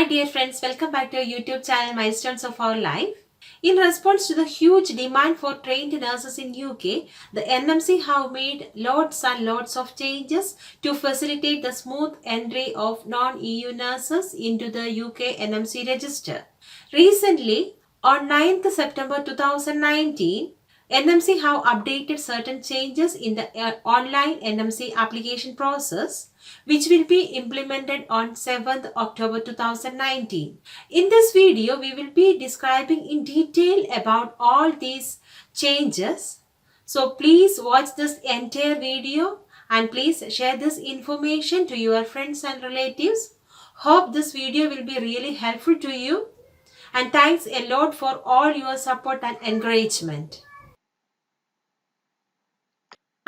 dear friends, welcome back to our YouTube channel Milestones of Our Life. In response to the huge demand for trained nurses in UK, the NMC have made lots and lots of changes to facilitate the smooth entry of non-EU nurses into the UK NMC register. Recently, on 9th September 2019, NMC have updated certain changes in the online NMC application process, which will be implemented on 7th October 2019. In this video, we will be describing in detail about all these changes. So please watch this entire video and please share this information to your friends and relatives. Hope this video will be really helpful to you. And thanks a lot for all your support and encouragement.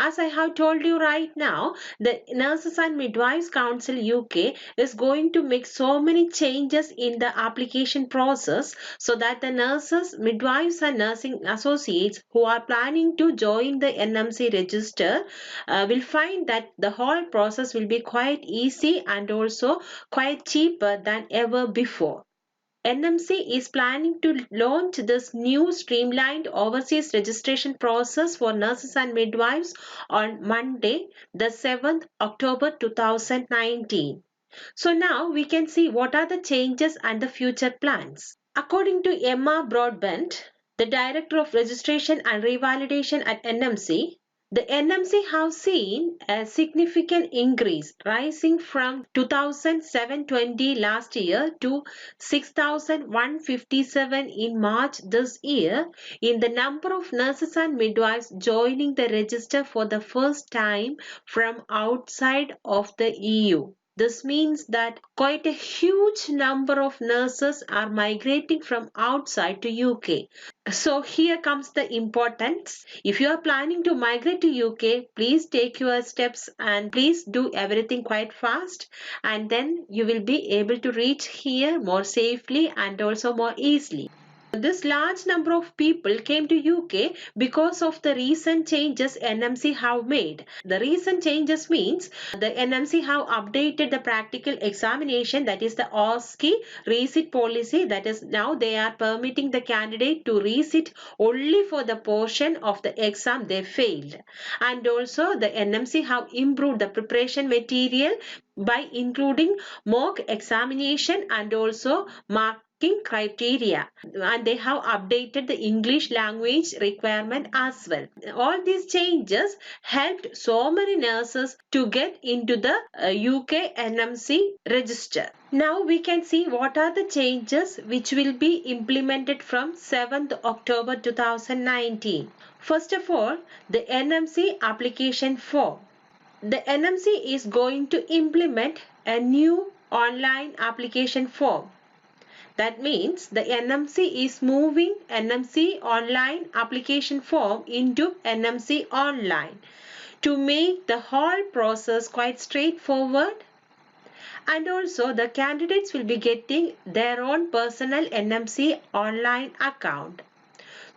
As I have told you right now, the Nurses and Midwives Council UK is going to make so many changes in the application process so that the nurses, midwives and nursing associates who are planning to join the NMC register will find that the whole process will be quite easy and also quite cheaper than ever before. NMC is planning to launch this new streamlined overseas registration process for nurses and midwives on Monday, the 7th October 2019. So now we can see what are the changes and the future plans. According to Emma Broadbent, the Director of Registration and Revalidation at NMC, the NMC have seen a significant increase, rising from 2,720 last year to 6,157 in March this year in the number of nurses and midwives joining the register for the first time from outside of the EU. This means that quite a huge number of nurses are migrating from outside to UK. So here comes the importance. If you are planning to migrate to UK, please take your steps and please do everything quite fast, and then you will be able to reach here more safely and also more easily. This large number of people came to UK because of the recent changes NMC have made. The recent changes means the NMC have updated the practical examination, that is the OSCE resit policy, that is now they are permitting the candidate to resit only for the portion of the exam they failed. And also the NMC have improved the preparation material by including mock examination and also marking criteria, and they have updated the English language requirement as well. All these changes helped so many nurses to get into the UK NMC register. Now we can see what are the changes which will be implemented from 7th October 2019. First of all, the NMC application form. The NMC is going to implement a new online application form. That means the NMC is moving NMC online application form into NMC online to make the whole process quite straightforward. And also the candidates will be getting their own personal NMC online account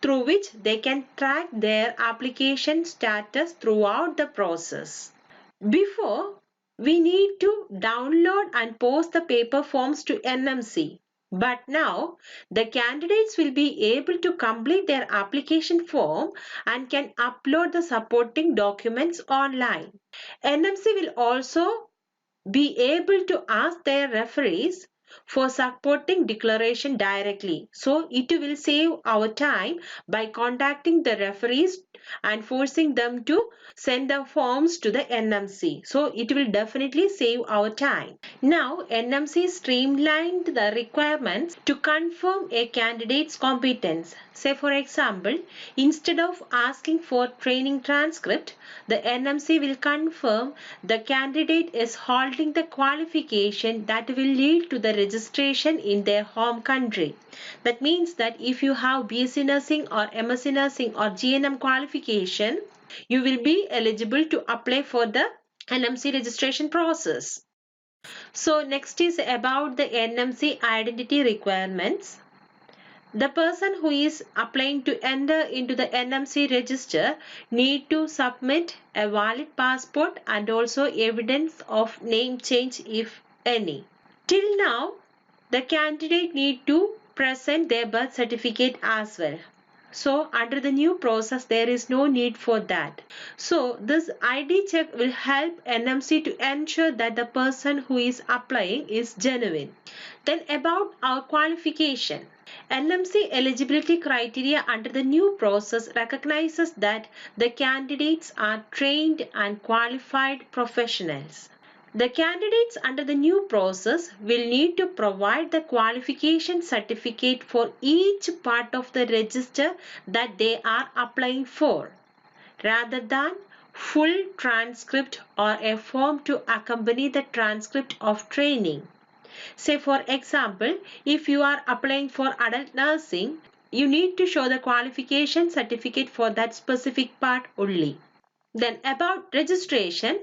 through which they can track their application status throughout the process. Before, we need to download and post the paper forms to NMC. But now, the candidates will be able to complete their application form and can upload the supporting documents online. NMC will also be able to ask their referees for supporting declaration directly. So it will save our time by contacting the referees and forcing them to send the forms to the NMC. So it will definitely save our time. Now NMC streamlined the requirements to confirm a candidate's competence. Say for example, instead of asking for training transcript, the NMC will confirm the candidate is holding the qualification that will lead to the registration in their home country. That means that if you have BSc Nursing or MSc Nursing or GNM qualification, you will be eligible to apply for the NMC registration process. So next is about the NMC identity requirements. The person who is applying to enter into the NMC register need to submit a valid passport and also evidence of name change if any. Till now, the candidate need to present their birth certificate as well. So under the new process, there is no need for that. So this ID check will help NMC to ensure that the person who is applying is genuine. Then about our qualification. NMC eligibility criteria under the new process recognizes that the candidates are trained and qualified professionals. The candidates under the new process will need to provide the qualification certificate for each part of the register that they are applying for, rather than full transcript or a form to accompany the transcript of training. Say for example, if you are applying for adult nursing, you need to show the qualification certificate for that specific part only. Then about registration.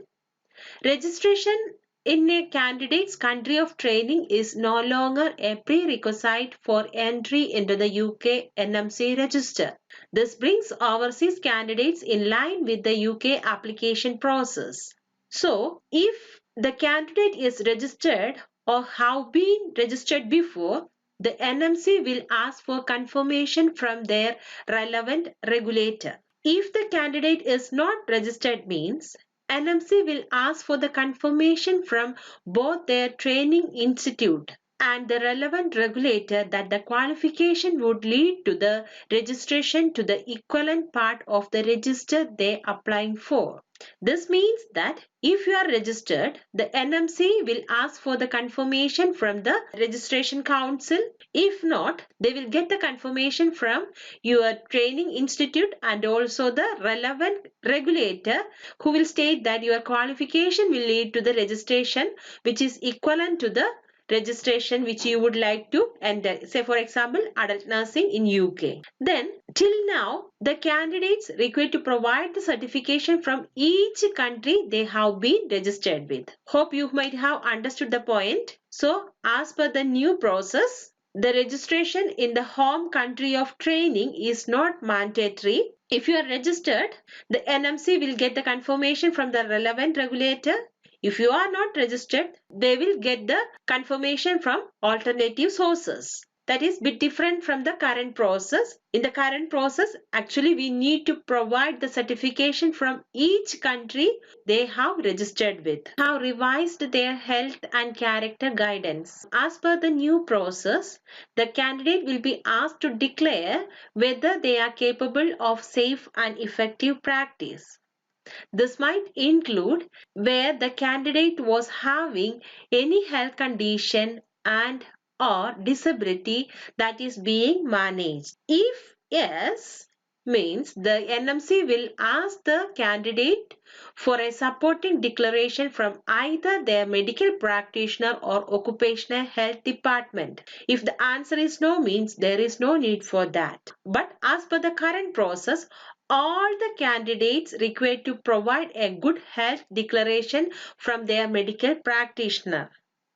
Registration in a candidate's country of training is no longer a prerequisite for entry into the UK NMC register. This brings overseas candidates in line with the UK application process. So, if the candidate is registered or have been registered before, the NMC will ask for confirmation from their relevant regulator. If the candidate is not registered means, NMC will ask for the confirmation from both their training institute and the relevant regulator that the qualification would lead to the registration to the equivalent part of the register they are applying for. This means that if you are registered, the NMC will ask for the confirmation from the registration council. If not, they will get the confirmation from your training institute and also the relevant regulator, who will state that your qualification will lead to the registration which is equivalent to the registration which you would like to enter. Say for example, adult nursing in UK. Then till now, the candidates required to provide the certification from each country they have been registered with. Hope you might have understood the point. So as per the new process, the registration in the home country of training is not mandatory. If you are registered, the NMC will get the confirmation from the relevant regulator. If you are not registered, they will get the confirmation from alternative sources. That is a bit different from the current process. In the current process, actually we need to provide the certification from each country they have registered with. Have revised their health and character guidance. As per the new process, the candidate will be asked to declare whether they are capable of safe and effective practice. This might include where the candidate was having any health condition and or disability that is being managed. If yes, means the NMC will ask the candidate for a supporting declaration from either their medical practitioner or occupational health department. If the answer is no, means there is no need for that. But as per the current process, all the candidates required to provide a good health declaration from their medical practitioner.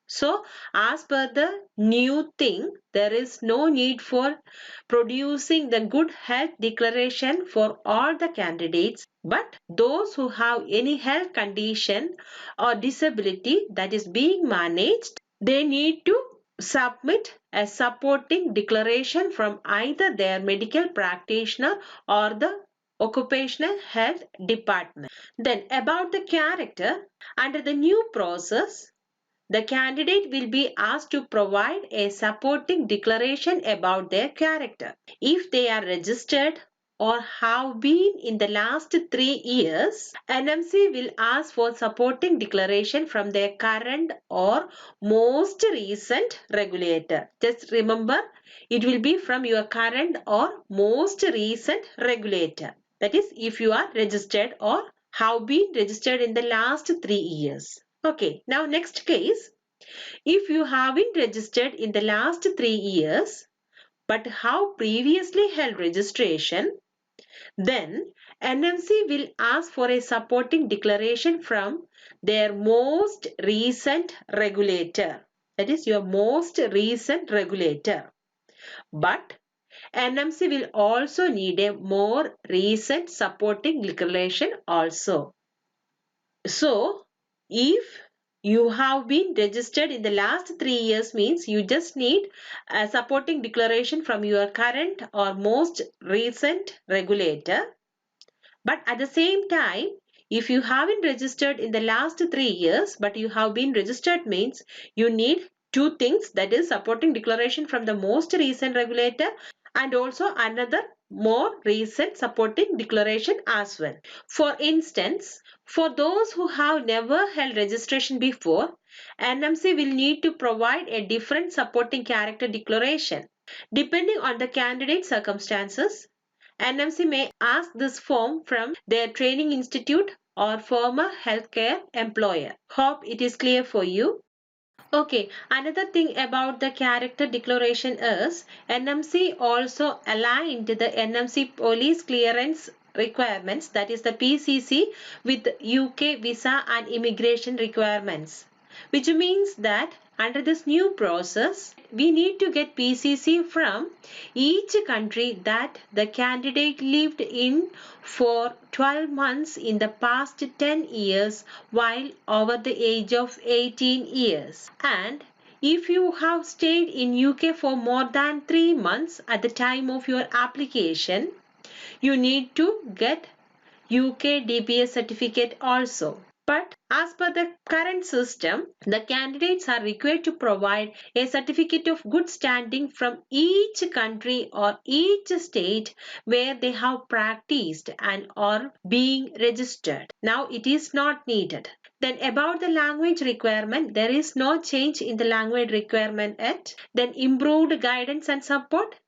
So, as per the new thing, there is no need for producing the good health declaration for all the candidates, but those who have any health condition or disability that is being managed, they need to submit a supporting declaration from either their medical practitioner or the occupational health department. Then about the character, under the new process, the candidate will be asked to provide a supporting declaration about their character. If they are registered or have been in the last 3 years, NMC will ask for supporting declaration from their current or most recent regulator. Just remember, it will be from your current or most recent regulator. That is, if you are registered or have been registered in the last 3 years. Okay, now next case. If you have been registered in the last 3 years but have previously held registration, then NMC will ask for a supporting declaration from their most recent regulator. That is your most recent regulator. But NMC will also need a more recent supporting declaration also. So, if you have been registered in the last 3 years means you just need a supporting declaration from your current or most recent regulator. But at the same time, if you haven't registered in the last 3 years, but you have been registered means you need two things, that is supporting declaration from the most recent regulator and also another more recent supporting declaration as well. For instance, for those who have never held registration before, NMC will need to provide a different supporting character declaration. Depending on the candidate circumstances, NMC may ask this form from their training institute or former healthcare employer. Hope it is clear for you. Okay, another thing about the character declaration is NMC also aligned the NMC police clearance requirements, that is the PCC, with UK visa and immigration requirements, which means that under this new process we need to get PCC from each country that the candidate lived in for 12 months in the past 10 years while over the age of 18 years. And if you have stayed in UK for more than 3 months at the time of your application, you need to get UK DBS certificate also. But as per the current system, the candidates are required to provide a certificate of good standing from each country or each state where they have practiced and are being registered. Now it is not needed. Then about the language requirement, there is no change in the language requirement yet. Then improved guidance and support.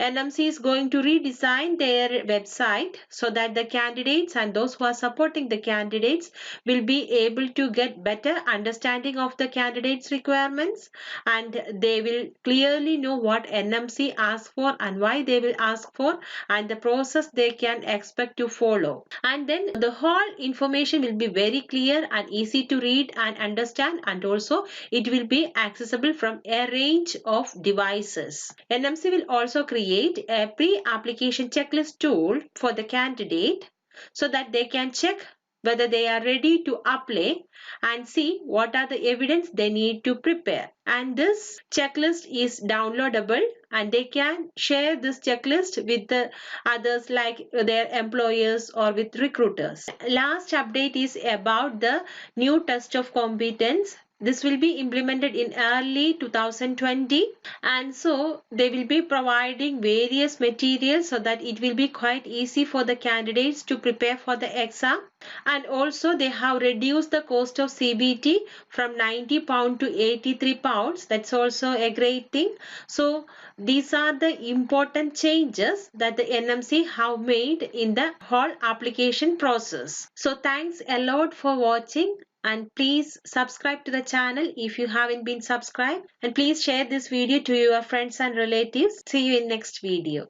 NMC is going to redesign their website so that the candidates and those who are supporting the candidates will be able to get better understanding of the candidates' requirements, and they will clearly know what NMC asks for and why they will ask for and the process they can expect to follow. And then the whole information will be very clear and easy to read and understand, and also it will be accessible from a range of devices. NMC will also create a pre-application checklist tool for the candidate so that they can check whether they are ready to apply and see what are the evidence they need to prepare. And this checklist is downloadable and they can share this checklist with the others like their employers or with recruiters. Last update is about the new test of competence. This will be implemented in early 2020, and so they will be providing various materials so that it will be quite easy for the candidates to prepare for the exam. And also they have reduced the cost of CBT from £90 to £83. That's also a great thing. So these are the important changes that the NMC have made in the whole application process. So thanks a lot for watching, and please subscribe to the channel if you haven't been subscribed, and please share this video to your friends and relatives. See you in next video.